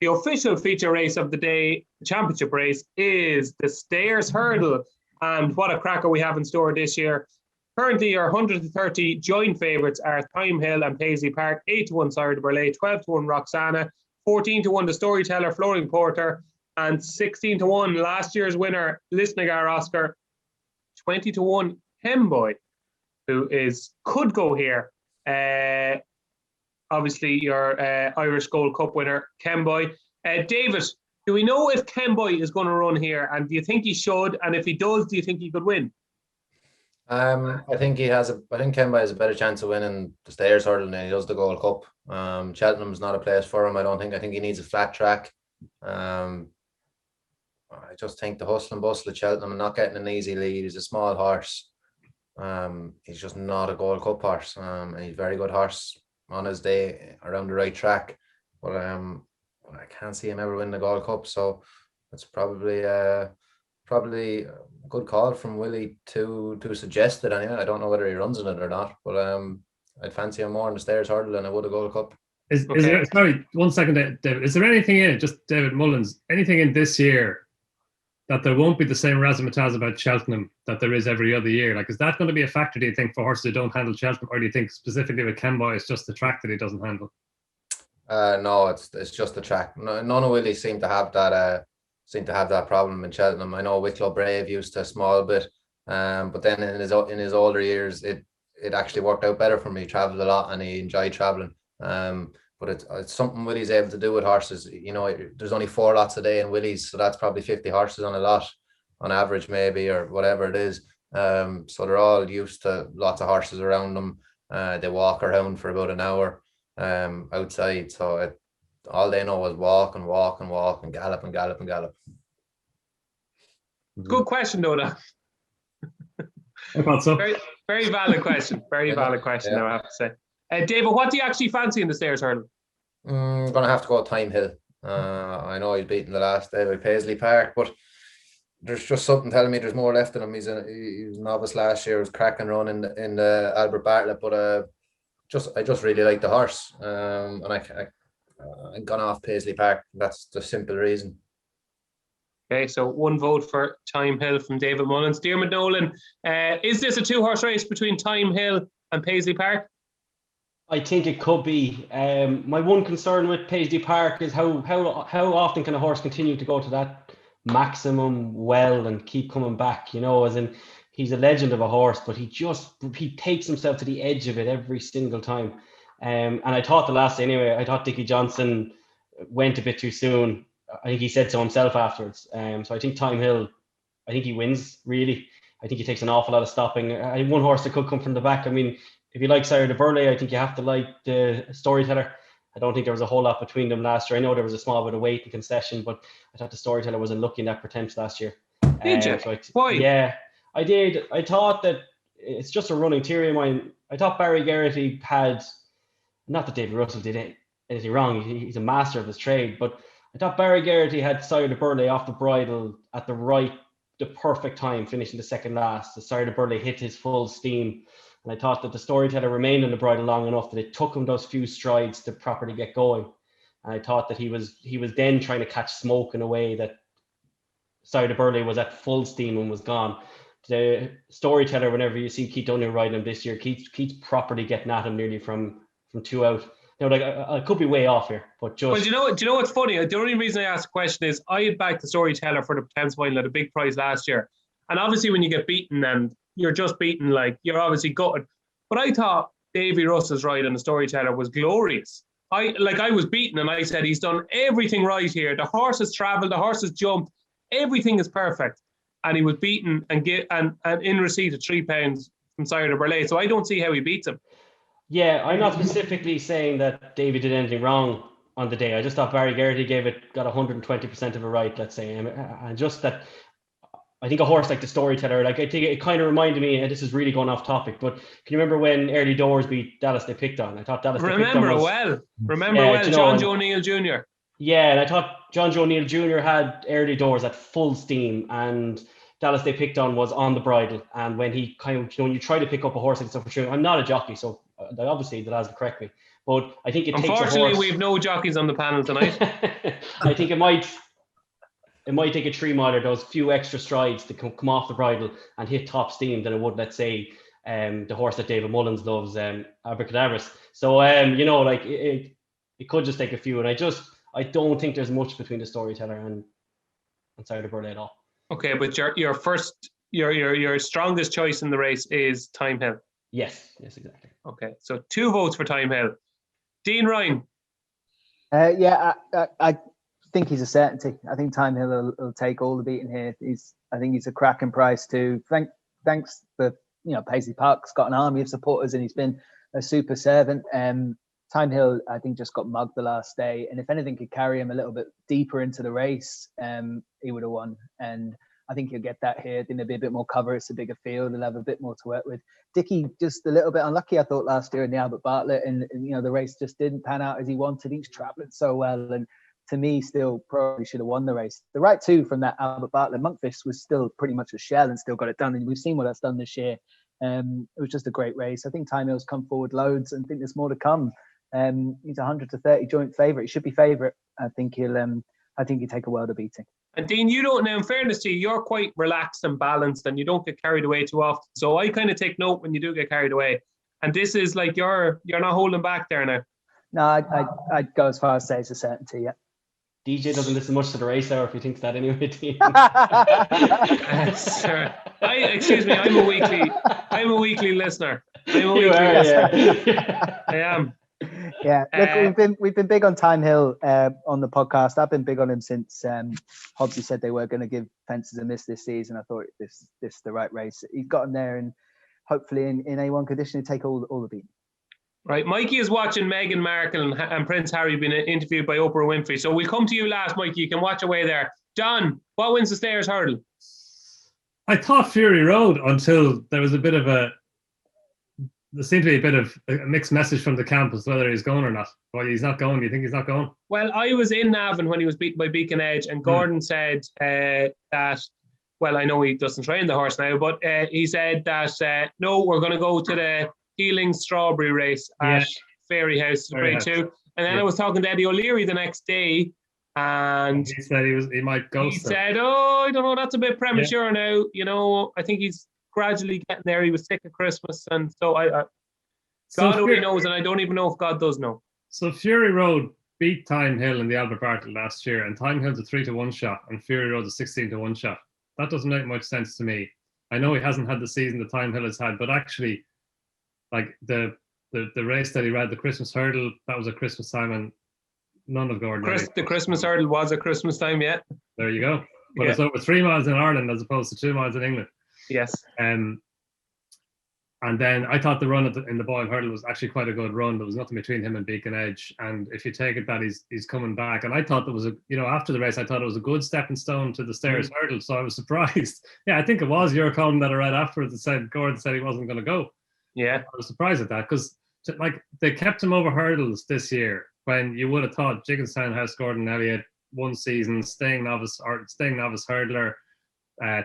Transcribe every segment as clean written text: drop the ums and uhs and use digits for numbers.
The official feature race of the day, the championship race, is the Stairs Hurdle. And what a cracker we have in store this year. Currently, our 130 joint favourites are Thyme Hill and Paisley Park, 8-1 Sire de Burley, 12-1 Roxana, 14-1 The Storyteller, Flooring Porter, and 16-1 last year's winner, Lisnagar Oscar, 20-1 Hemboy, who could go here. Obviously, your Irish Gold Cup winner, Kemboy. David, do we know if Kemboy is going to run here? And do you think he should? And if he does, do you think he could win? I think Kemboy has a better chance of winning the Stairs Hurdle than he does the Gold Cup. Cheltenham's not a place for him, I don't think. I think he needs a flat track. I just think the hustle and bustle of Cheltenham and not getting an easy lead. He's a small horse. He's just not a Gold Cup horse. And he's a very good horse on his day around the right track. But I can't see him ever win the Gold Cup. So it's probably a good call from Willie to suggest it. Anyway, I don't know whether he runs in it or not. But I'd fancy him more in the Stairs Hurdle than I would a Gold Cup. Is there, sorry, 1 second, David. Is there anything in it, just David Mullins, anything in this year that there won't be the same razzmatazz about Cheltenham that there is every other year? Like, is that going to be a factor, do you think, for horses who don't handle Cheltenham? Or do you think specifically with Kemboy, it's just the track that he doesn't handle? No, it's just the track. None of Willie's seem to have that problem in Cheltenham. I know Wicklow Brave used to a small bit, but then in his older years, it actually worked out better for me. He travelled a lot and he enjoyed travelling. But it's something Willie's able to do with horses. You know, there's only 4 lots a day in Willie's, so that's probably 50 horses on a lot, on average maybe, or whatever it is. So they're all used to lots of horses around them. They walk around for about an hour outside. So all they know is walk and walk and walk and gallop and gallop and gallop. Good question, though. I thought so. Very, very valid question. Very valid question, I have to say. David, what do you actually fancy in the Stairs Hurdle? I'm going to have to go Thyme Hill. I know he's beaten the last day by Paisley Park, but there's just something telling me there's more left in him. He was a novice last year, was cracking run in the Albert Bartlett, but I just really like the horse. And I've gone off Paisley Park. That's the simple reason. Okay, so 1 vote for Thyme Hill from David Mullins. Diarmuid Nolan, is this a 2-horse race between Thyme Hill and Paisley Park? I think it could be. My one concern with Paisley Park is how often can a horse continue to go to that maximum well and keep coming back, you know, as in he's a legend of a horse, but he takes himself to the edge of it every single time. And I thought the last day anyway, I thought Dickie Johnson went a bit too soon. I think he said so himself afterwards. So I think Thyme Hill, I think he wins, really. I think he takes an awful lot of stopping. One horse that could come from the back. I mean, if you like Sire de Burley, I think you have to like the Storyteller. I don't think there was a whole lot between them last year. I know there was a small bit of weight and concession, but I thought the Storyteller was unlucky in that pretense last year. Did you? Why? Yeah, I did. I thought that it's just a running theory of mine. I thought Barry Geraghty had, not that David Russell did anything wrong. He's a master of his trade, but I thought Barry Geraghty had Sire de Burley off the bridle at the perfect time, finishing the second last. The Sire de Burley hit his full steam. And I thought that the Storyteller remained in the bridle long enough that it took him those few strides to properly get going. And I thought that he was then trying to catch smoke in a way that Sire de Burley was at full steam and was gone. The Storyteller, whenever you see Keith O'Neill riding him this year, Keith's properly getting at him nearly from 2 out. You know, like I could be way off here, but just. Well, do you know what's funny? The only reason I asked the question is I had backed the Storyteller for the Thames final at a big prize last year, and obviously when you get beaten and you're just beaten, like you're obviously gutted. But I thought Davy Russell's ride on the Storyteller was glorious. I was beaten and I said he's done everything right here. The horse has travelled, the horse has jumped, everything is perfect, and he was beaten and in receipt of £3 from Sire de Burley. So I don't see how he beats him. Yeah, I'm not specifically saying that Davy did anything wrong on the day. I just thought Barry Geraghty got 120% of it right, let's say. And just that, I think a horse like the Storyteller, like I think it kind of reminded me, and this is really going off topic, but can you remember when Early Doors beat Dallas They Picked On? I thought Dallas They Picked On Remember well, John Joe Neal Jr. Yeah, and I thought John Joe Neal Jr. had Early Doors at full steam, and Dallas They Picked On was on the bridle. And when he kind of, when you try to pick up a horse like stuff, for sure, I'm not a jockey, so obviously the lads will correct me. But I think it takes Unfortunately, a horse. we have no jockeys on the panel tonight. I think it might take a 3-miler, those few extra strides to come off the bridle and hit top steam than it would, let's say, the horse that David Mullins loves, Abracadabras. So, it could just take a few. And I don't think there's much between the Storyteller and Cider Burley at all. Okay, but your strongest choice in the race is Time Hill. Yes, exactly. Okay, so 2 votes for Time Hill. Dean Ryan. I think he's a certainty. I think Time Hill will take all the beating here. I think he's a cracking price too. Thanks for Paisley Park's got an army of supporters and he's been a super servant. Time Hill, I think, just got mugged the last day, and if anything could carry him a little bit deeper into the race, he would have won. And I think he'll get that here. I think there'll be a bit more cover. It's a bigger field. He'll have a bit more to work with. Dickey just a little bit unlucky, I thought, last year in the Albert Bartlett, and the race just didn't pan out as he wanted. He's travelling so well, and to me, still probably should have won the race. The right 2 from that Albert Bartlett, Monkfish, was still pretty much a shell and still got it done. And we've seen what that's done this year. It was just a great race. I think Time Hill's come forward loads, and I think there's more to come. He's 100-30 joint favourite. He should be favourite. I think he'll take a world of beating. And Dean, you don't, now in fairness to you, you're quite relaxed and balanced and you don't get carried away too often. So I kind of take note when you do get carried away. And this is like you're not holding back there now. No, I'd go as far as say it's a certainty, yeah. DJ doesn't listen much to the Racehour if he thinks that anyway, Dean. Sir, excuse me, I'm a weekly listener. Yeah. I am. Yeah, look, we've been big on Time Hill on the podcast. I've been big on him since Hobbsy said they were going to give Fences a miss this season. I thought this is the right race. He's got him there, and hopefully in A1 condition to take all the beat. Right, Mikey is watching Meghan Markle and Prince Harry being interviewed by Oprah Winfrey. So we'll come to you last, Mikey. You can watch away there. John, what wins the Stayers hurdle? I thought Fury Road until there was there seemed to be a bit of a mixed message from the camp as whether he's going or not. Well, he's not going. Do you think he's not going? Well, I was in Navan when he was beaten by Beacon Edge, and Gordon said that, well, I know he doesn't train the horse now, but he said that, no, we're going to go to the Healing Strawberry race at Fairy House, Grade 2. And then I was talking to Eddie O'Leary the next day, and he said he might go. He said, I don't know, that's a bit premature now. I think he's gradually getting there. He was sick at Christmas, and so God only knows, and I don't even know if God does know. So Fury Road beat Time Hill in the Albert Bartlett last year, and Time Hill's a 3-1 shot, and Fury Road's a 16-1 shot. That doesn't make much sense to me. I know he hasn't had the season that Time Hill has had, but actually, like the race that he ran, the Christmas hurdle, that was at Christmas time, and none of Gordon. The Christmas hurdle was at Christmas time, yeah. There you go. But it's over 3 miles in Ireland as opposed to 2 miles in England. Yes. And then I thought the run in the Boyle hurdle was actually quite a good run. There was nothing between him and Beacon Edge. And if you take it that he's coming back, and I thought that was after the race, I thought it was a good stepping stone to the Stayers hurdle. So I was surprised. Yeah, I think it was your column that I read afterwards that said Gordon said he wasn't going to go. Yeah. I was surprised at that because they kept him over hurdles this year when you would have thought Jigginstown House, Gordon Elliott, 1 season, staying novice hurdler,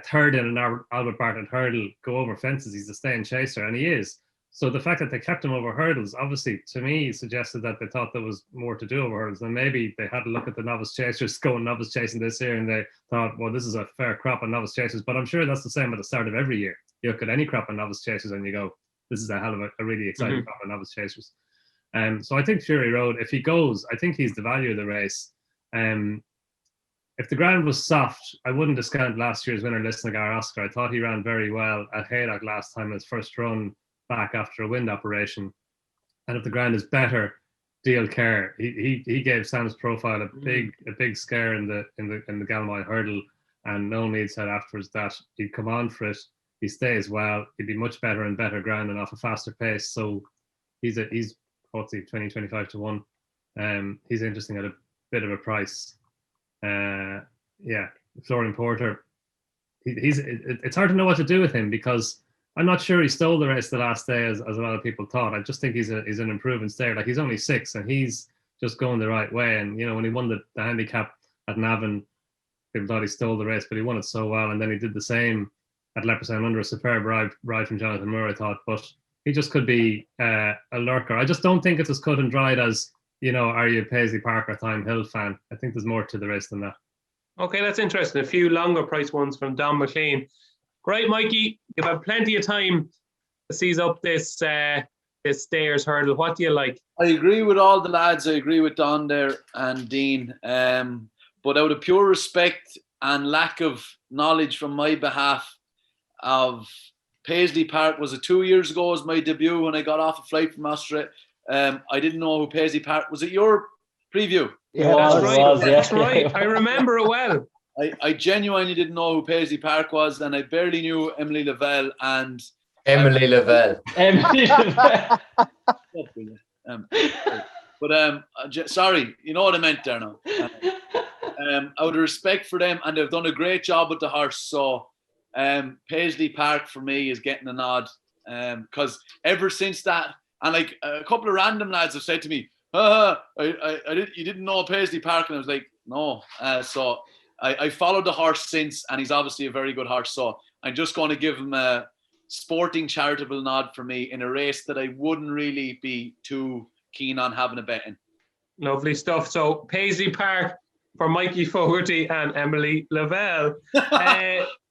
third in an Albert Bartlett hurdle, go over fences. He's a staying chaser, and he is. So the fact that they kept him over hurdles, obviously, to me, suggested that they thought there was more to do over hurdles. And maybe they had a look at the novice chasers going novice chasing this year, and they thought, well, this is a fair crop of novice chasers. But I'm sure that's the same at the start of every year. You look at any crop of novice chasers, and you go, this is a hell of a really exciting crop of novice chasers. So I think Fury Road, if he goes, I think he's the value of the race. If the ground was soft, I wouldn't discount last year's winner, Lisnagar Oscar. I thought he ran very well at Haydock last time, his first run back after a wind operation. And if the ground is better, Deal Care. He gave Sam's Profile a big scare in the Galmoy hurdle, and Noel Mead said afterwards that he'd come on for it. He stays well. He'd be much better and better ground and off a faster pace. So he's 20-25 to 1. He's interesting at a bit of a price. Florian Porter. It's hard to know what to do with him because I'm not sure he stole the race the last day as a lot of people thought. I just think he's an improving stayer. Like, he's only 6 and he's just going the right way. And when he won the handicap at Navan, people thought he stole the race, but he won it so well. And then he did the same at Leopardstown under a superb ride from Jonathan Moore, I thought. But He just could be a lurker. I just don't think it's as cut and dried as, are you a Paisley Park or Thyme Hill fan? I think there's more to the race than that. Okay, that's interesting. A few longer price ones from Donn McClean. Great, Mikey. You've had plenty of time to seize up this stairs hurdle. What do you like? I agree with all the lads. I agree with Don there and Dean. But out of pure respect and lack of knowledge from my behalf of Paisley Park, was it 2 years ago was my debut when I got off a flight from Austria. I didn't know who Paisley Park was. It your preview? Yeah, That's right. I remember it well. I genuinely didn't know who Paisley Park was, and I barely knew Emily Lavelle and Emily Lavelle. Sorry, you know what I meant there now. Out of respect for them, and they've done a great job with the horse. So Paisley Park for me is getting a nod, because ever since that, and like a couple of random lads have said to me, you didn't know Paisley Park, and I was like, no. So I followed the horse since, and he's obviously a very good horse. So I'm just going to give him a sporting charitable nod for me in a race that I wouldn't really be too keen on having a bet in. Lovely stuff. So Paisley Park for Mikey Fogarty and Emily Lavelle.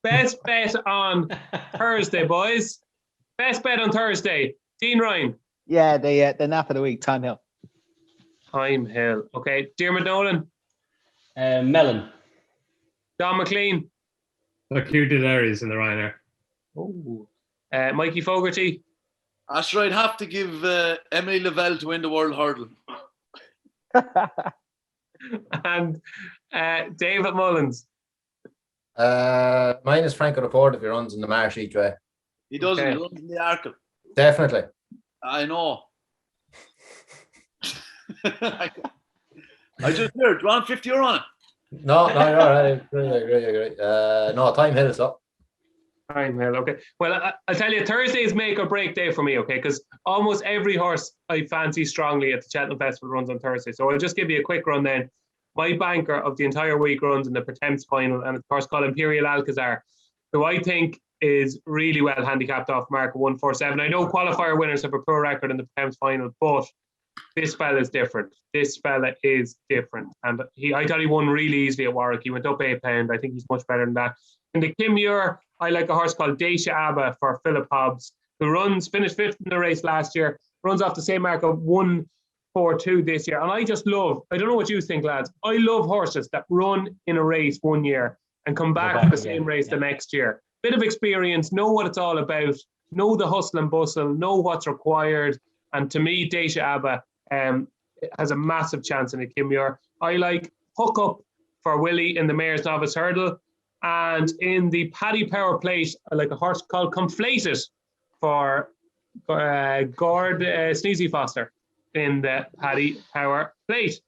Best bet on Thursday, boys. Best bet on Thursday. Dean Ryan. Yeah, the nap of the week, Thyme Hill. Thyme Hill. Okay. Diarmuid Nolan. Mellon. Donn McClean. Acuity Aries in the Ryanair. Oh. Mikey Fogarty. Asher, I'd have to give Emily Lavelle to win the World Hurdle. And David Mullins. Mine is Franco Report if he runs in the marsh each way. He doesn't. Okay. He runs in the Arkle. Definitely. I know. I just heard. Do you want €50 on it? No, you're all right. Agree. No, Thyme Hill is up. Thyme Hill, okay. Well, I'll tell you, Thursday is make or break day for me, okay? Because almost every horse I fancy strongly at the Cheltenham Festival runs on Thursday. So I'll just give you a quick run then. My banker of the entire week runs in the Pertemps final, and of course called Imperial Alcazar, who I think is really well handicapped off mark 147. I know qualifier winners have a poor record in the Pertemps final, but this fella is different. And I thought he won really easily at Warwick. He went up £8. I think he's much better than that. In the Kim Muir, I like a horse called Dacia Abba for Philip Hobbs, who finished fifth in the race last year, runs off the same mark of 142 this year. And I just love, I don't know what you think, lads, I love horses that run in a race 1 year and come back to the same race the next year. Bit of experience, know what it's all about, know the hustle and bustle, know what's required. And to me, Dacia Abba has a massive chance in the Kim Muir. I like Hook Up for Willie in the Mayor's Novice Hurdle. And in the Paddy Power Plate, I like a horse called Conflated for Gord Sneezy Foster in the Paddy Power Plate.